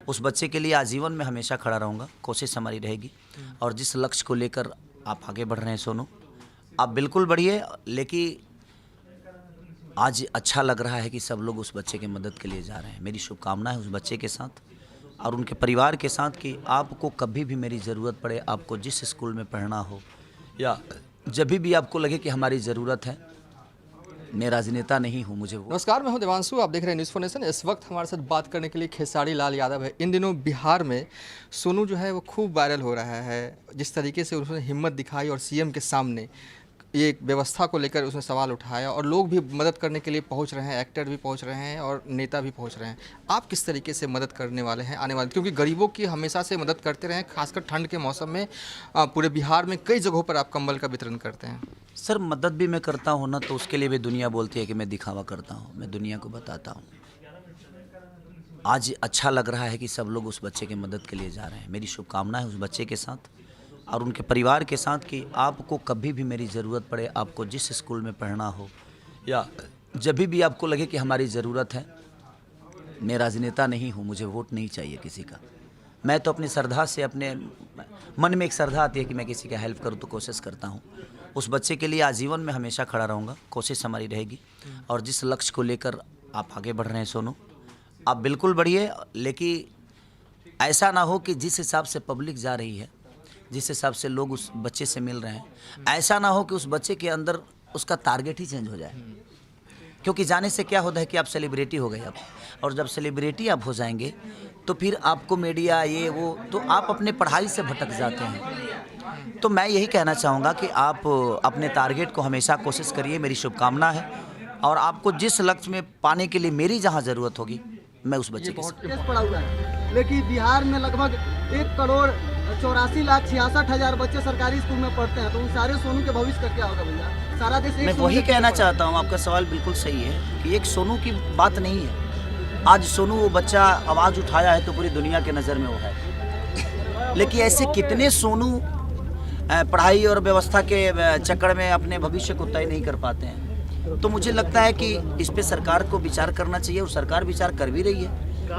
उस बच्चे के लिए आजीवन में हमेशा खड़ा रहूँगा। कोशिश हमारी रहेगी और जिस लक्ष्य को लेकर आप आगे बढ़ रहे हैं सोनू, आप बिल्कुल बढ़िए। लेकिन आज अच्छा लग रहा है कि सब लोग उस बच्चे की मदद के लिए जा रहे हैं। मेरी शुभकामना है उस बच्चे के साथ और उनके परिवार के साथ कि आपको कभी भी मेरी ज़रूरत पड़े, आपको जिस स्कूल में पढ़ना हो या जब भी आपको लगे कि हमारी ज़रूरत है, मैं राजनेता नहीं हूँ, मुझे वो। नमस्कार, मैं हूं देवांशु, आप देख रहे हैं न्यूज़ 4 नेशन। इस वक्त हमारे साथ बात करने के लिए खेसारी लाल यादव है। इन दिनों बिहार में सोनू जो है वो खूब वायरल हो रहा है। जिस तरीके से उसने हिम्मत दिखाई और सीएम के सामने ये व्यवस्था को लेकर उसने सवाल उठाया और लोग भी मदद करने के लिए पहुंच रहे हैं, एक्टर भी पहुंच रहे हैं और नेता भी पहुंच रहे हैं। आप किस तरीके से मदद करने वाले हैं आने वाले, क्योंकि गरीबों की हमेशा से मदद करते रहे हैं, खासकर ठंड के मौसम में पूरे बिहार में कई जगहों पर आप कंबल का वितरण करते हैं। सर, मदद भी मैं करता हूँ ना, तो उसके लिए भी दुनिया बोलती है कि मैं दिखावा करता हूँ। मैं दुनिया को बताता हूँ। आज अच्छा लग रहा है कि सब लोग उस बच्चे की मदद के लिए जा रहे हैं। मेरी शुभकामना है उस बच्चे के साथ और उनके परिवार के साथ कि आपको कभी भी मेरी ज़रूरत पड़े, आपको जिस स्कूल में पढ़ना हो या जब भी आपको लगे कि हमारी ज़रूरत है, मैं राजनेता नहीं हूँ, मुझे वोट नहीं चाहिए किसी का। मैं तो अपनी श्रद्धा से, अपने मन में एक श्रद्धा आती है कि मैं किसी का हेल्प करूँ तो कोशिश करता हूँ। उस बच्चे के लिए आजीवन में हमेशा खड़ा रहूँगा। कोशिश हमारी रहेगी और जिस लक्ष्य को लेकर आप आगे बढ़ रहे हैं सोनू, आप बिल्कुल बढ़िए। लेकिन ऐसा ना हो कि जिस हिसाब से पब्लिक जा रही है, जिस हिसाब से लोग उस बच्चे से मिल रहे हैं, ऐसा ना हो कि उस बच्चे के अंदर उसका टारगेट ही चेंज हो जाए। क्योंकि जाने से क्या होता है कि आप सेलिब्रिटी हो गए अब, और जब सेलिब्रिटी आप हो जाएंगे तो फिर आपको मीडिया ये वो, तो आप अपने पढ़ाई से भटक जाते हैं। तो मैं यही कहना चाहूँगा कि आप अपने टारगेट को हमेशा कोशिश करिए। मेरी शुभकामना है और आपको जिस लक्ष्य में पाने के लिए मेरी जहाँ ज़रूरत होगी, मैं उस बच्चे के साथ। केस पड़ा हुआ है, लेकिन बिहार में लगभग 1,84,66,000 बच्चे सरकारी स्कूल में पढ़ते हैं, तो उन सारे सोनू के भविष्य का क्या होगा भैया? सारा देश मैं वही कहना चाहता हूँ। आपका सवाल बिल्कुल सही है कि एक सोनू की बात नहीं है। आज सोनू वो बच्चा आवाज़ उठाया है तो पूरी दुनिया के नज़र में वो है। लेकिन ऐसे कितने सोनू पढ़ाई और व्यवस्था के चक्कर में अपने भविष्य को तय नहीं कर पाते हैं। तो मुझे लगता है कि इस पे सरकार को विचार करना चाहिए और सरकार विचार कर भी रही है।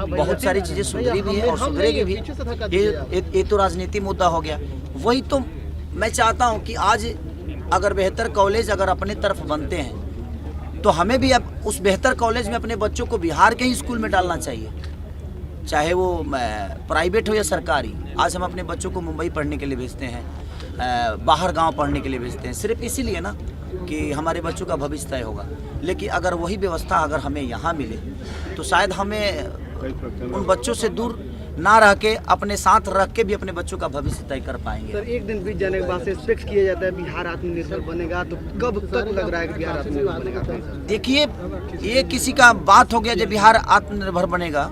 बहुत सारी चीज़ें सुधरी भी है और सुधरेगी भी। ये तो राजनीति मुद्दा हो गया। वही तो मैं चाहता हूँ कि आज अगर बेहतर कॉलेज अगर अपने तरफ बनते हैं तो हमें भी अब उस बेहतर कॉलेज में अपने बच्चों को बिहार के ही स्कूल में डालना चाहिए, चाहे वो प्राइवेट हो या सरकारी। आज हम अपने बच्चों को मुंबई पढ़ने के लिए भेजते हैं, बाहर गांव पढ़ने के लिए भेजते हैं, सिर्फ इसीलिए ना कि हमारे बच्चों का भविष्य तय होगा। लेकिन अगर वही व्यवस्था अगर हमें यहाँ मिले तो शायद हमें उन बच्चों से दूर ना रह के अपने साथ रख के भी अपने बच्चों का भविष्य तय कर पाएंगे। सर, एक दिन बीत जाने के बाद से एक्सपेक्ट किया जाता है बिहार आत्मनिर्भर बनेगा, तो कब तक लग रहा है कि बिहार आत्मनिर्भर बनेगा? देखिए, ये किसी का बात हो गया जब बिहार आत्मनिर्भर बनेगा,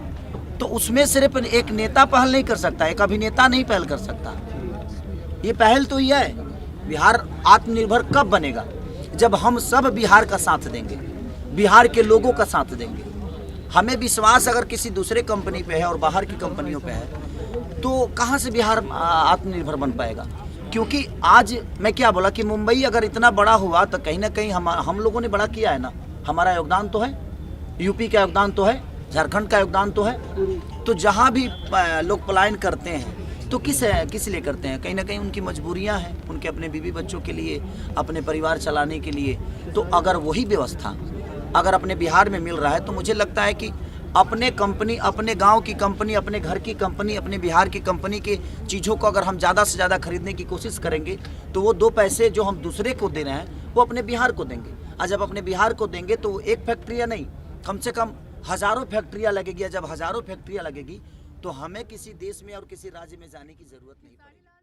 तो उसमें सिर्फ एक नेता पहल नहीं कर सकता, एक अभिनेता नहीं पहल कर सकता। ये पहल तो ये है, बिहार आत्मनिर्भर कब बनेगा? जब हम सब बिहार का साथ देंगे, बिहार के लोगों का साथ देंगे। हमें विश्वास अगर किसी दूसरे कंपनी पे है और बाहर की कंपनियों पे है, तो कहाँ से बिहार आत्मनिर्भर बन पाएगा? क्योंकि आज मैं क्या बोला कि मुंबई अगर इतना बड़ा हुआ तो कहीं ना कहीं हम लोगों ने बड़ा किया है ना। हमारा योगदान तो है, यूपी का योगदान तो है, झारखंड का योगदान तो है। तो जहाँ भी लोग पलायन करते हैं तो किस लिए करते हैं? कहीं ना कहीं उनकी मजबूरियां हैं, उनके अपने बीवी बच्चों के लिए, अपने परिवार चलाने के लिए। तो अगर वही व्यवस्था अगर अपने बिहार में मिल रहा है तो मुझे लगता है कि अपने कंपनी, अपने गांव की कंपनी, अपने घर की कंपनी, अपने बिहार की कंपनी के चीज़ों को अगर हम ज़्यादा से ज़्यादा खरीदने की कोशिश करेंगे तो वो 2 पैसे जो हम दूसरे को दे रहे हैं वो अपने बिहार को देंगे। और जब अपने बिहार को देंगे तो एक फैक्ट्रियाँ नहीं, कम से कम हज़ारों फैक्ट्रियाँ लगेगी। जब हज़ारों फैक्ट्रियाँ लगेगी तो हमें किसी देश में और किसी राज्य में जाने की ज़रूरत नहीं पड़ेगी।